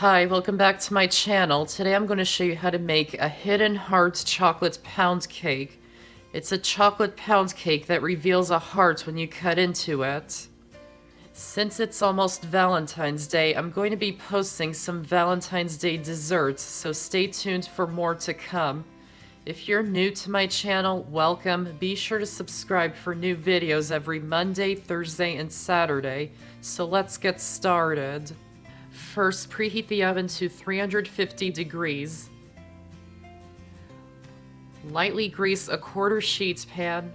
Hi, welcome back to my channel. Today I'm going to show you how to make a hidden heart chocolate pound cake. It's a chocolate pound cake that reveals a heart when you cut into it. Since it's almost Valentine's Day, I'm going to be posting some Valentine's Day desserts, so stay tuned for more to come. If you're new to my channel, welcome. Be sure to subscribe for new videos every Monday, Thursday, and Saturday. So let's get started. First, preheat the oven to 350 degrees. Lightly grease a quarter sheet pan.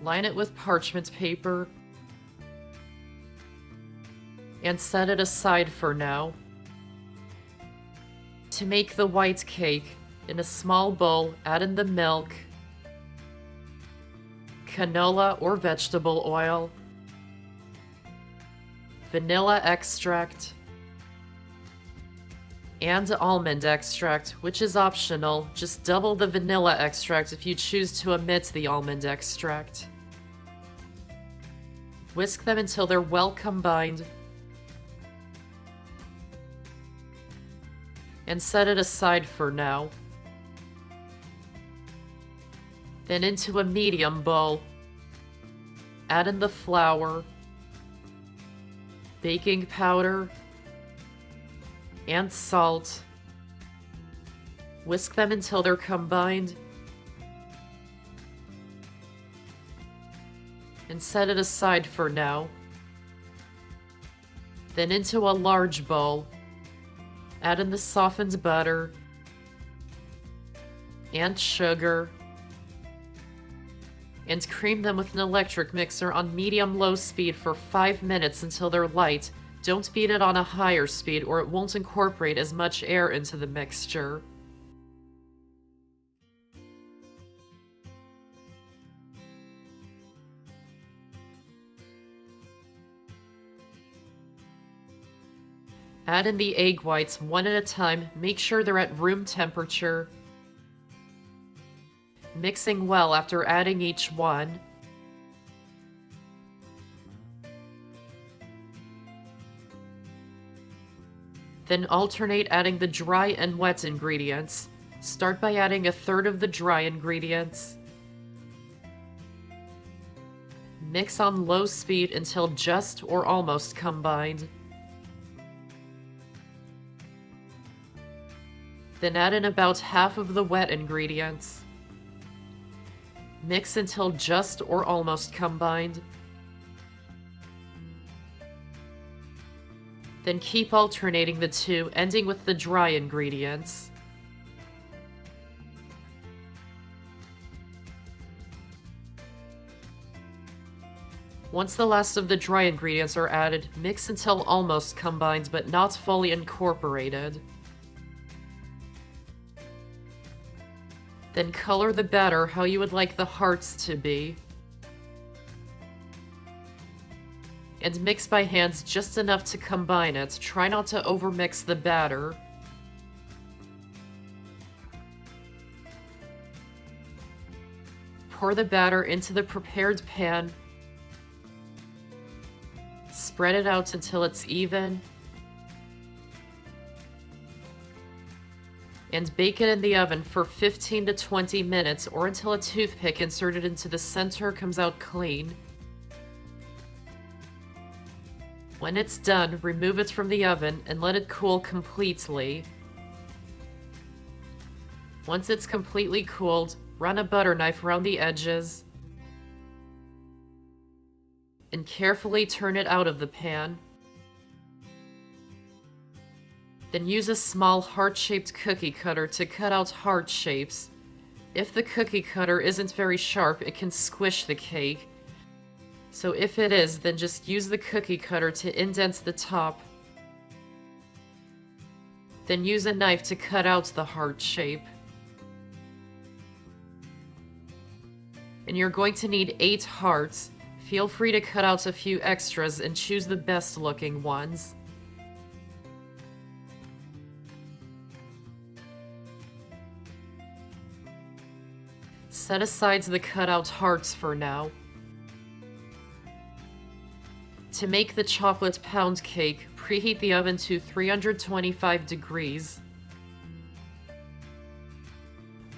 Line it with parchment paper. And set it aside for now. To make the white cake, in a small bowl, add in the milk, canola or vegetable oil, vanilla extract, and almond extract, which is optional. Just double the vanilla extract if you choose to omit the almond extract. Whisk them until they're well combined, and set it aside for now. Then into a medium bowl, add in the flour, baking powder, and salt. Whisk them until they're combined, and set it aside for now. Then into a large bowl, add in the softened butter and sugar, and cream them with an electric mixer on medium-low speed for 5 minutes until they're light. Don't beat it on a higher speed or it won't incorporate as much air into the mixture. Add in the egg whites one at a time. Make sure they're at room temperature. Mixing well after adding each one. Then alternate adding the dry and wet ingredients. Start by adding a third of the dry ingredients. Mix on low speed until just or almost combined. Then add in about half of the wet ingredients. Mix until just or almost combined. Then keep alternating the two, ending with the dry ingredients. Once the last of the dry ingredients are added, mix until almost combined but not fully incorporated. Then color the batter how you would like the hearts to be. And mix by hands just enough to combine it. Try not to overmix the batter. Pour the batter into the prepared pan. Spread it out until it's even. And bake it in the oven for 15 to 20 minutes or until a toothpick inserted into the center comes out clean. When it's done, remove it from the oven and let it cool completely. Once it's completely cooled, run a butter knife around the edges and carefully turn it out of the pan. Then use a small heart-shaped cookie cutter to cut out heart shapes. If the cookie cutter isn't very sharp, it can squish the cake. So if it is, then just use the cookie cutter to indent the top. Then use a knife to cut out the heart shape. And you're going to need 8 hearts. Feel free to cut out a few extras and choose the best looking ones. Set aside the cutout hearts for now. To make the chocolate pound cake, Preheat the oven to 325 degrees.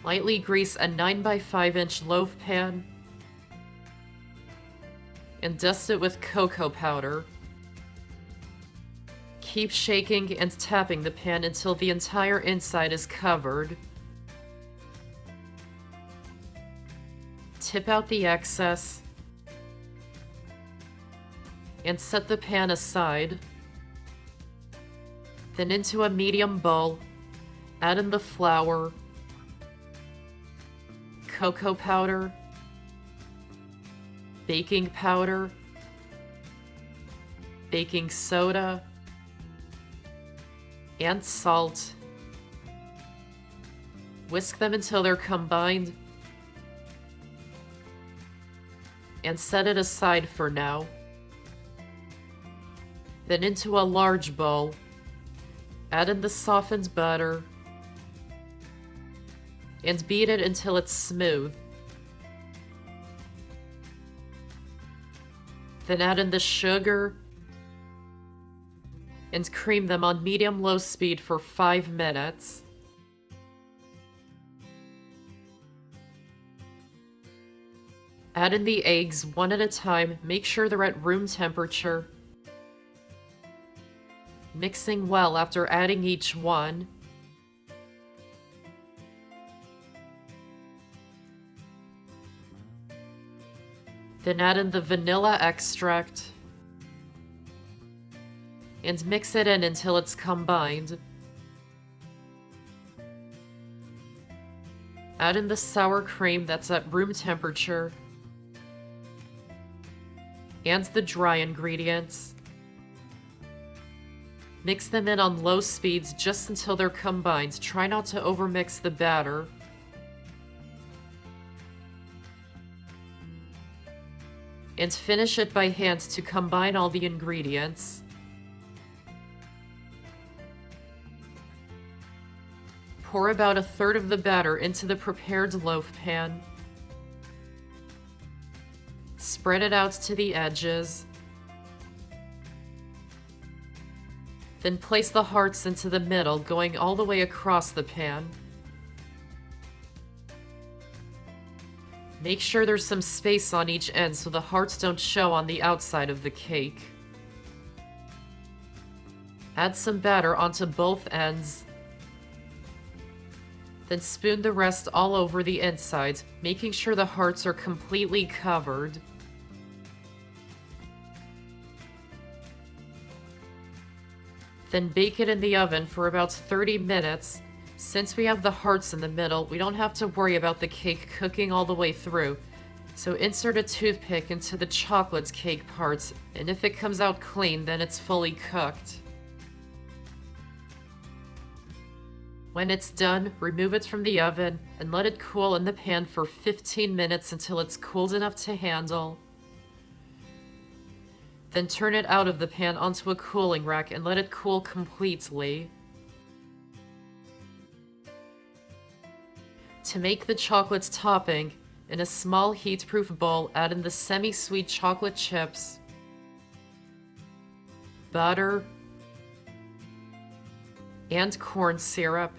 Lightly grease a 9x5-inch loaf pan and dust it with cocoa powder. Keep shaking and tapping the pan until the entire inside is covered. Tip out the excess and set the pan aside. Then into a medium bowl, add in the flour, cocoa powder, baking powder, baking soda, and salt. Whisk them until they're combined and set it aside for now. Then into a large bowl, add in the softened butter and beat it until it's smooth. Then add in the sugar and cream them on medium-low speed for 5 minutes. Add in the eggs one at a time. Make sure they're at room temperature. Mixing well after adding each one. Then add in the vanilla extract and mix it in until it's combined. Add in the sour cream that's at room temperature and the dry ingredients. Mix them in on low speeds just until they're combined. Try not to overmix the batter. And finish it by hand to combine all the ingredients. Pour about a third of the batter into the prepared loaf pan. Spread it out to the edges. Then place the hearts into the middle, going all the way across the pan. Make sure there's some space on each end so the hearts don't show on the outside of the cake. Add some batter onto both ends. Then spoon the rest all over the inside, making sure the hearts are completely covered. Then bake it in the oven for about 30 minutes. Since we have the hearts in the middle, we don't have to worry about the cake cooking all the way through. So insert a toothpick into the chocolate cake parts, and if it comes out clean, then it's fully cooked. When it's done, remove it from the oven and let it cool in the pan for 15 minutes until it's cooled enough to handle. Then turn it out of the pan onto a cooling rack and let it cool completely. To make the chocolate topping, in a small heat-proof bowl, add in the semi-sweet chocolate chips, butter, and corn syrup,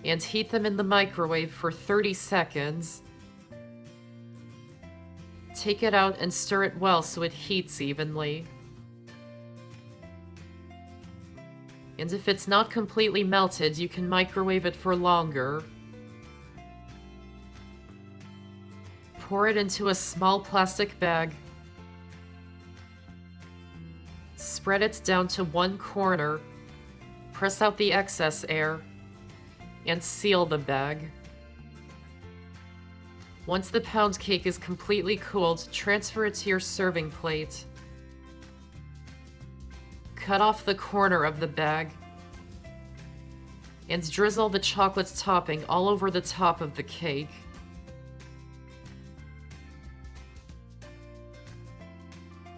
and heat them in the microwave for 30 seconds. Take it out and stir it well so it heats evenly. And if it's not completely melted, you can microwave it for longer. Pour it into a small plastic bag. Spread it down to one corner. Press out the excess air. And seal the bag. Once the pound cake is completely cooled, transfer it to your serving plate. Cut off the corner of the bag and drizzle the chocolate topping all over the top of the cake.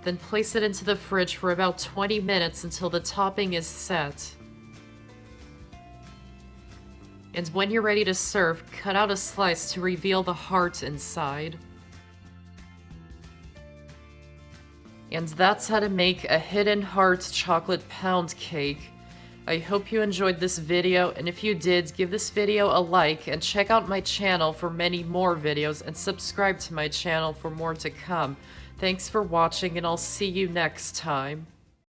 Then place it into the fridge for about 20 minutes until the topping is set. And when you're ready to serve, cut out a slice to reveal the heart inside. And that's how to make a Hidden Hearts chocolate pound cake. I hope you enjoyed this video, and if you did, give this video a like and check out my channel for many more videos and subscribe to my channel for more to come. Thanks for watching, and I'll see you next time.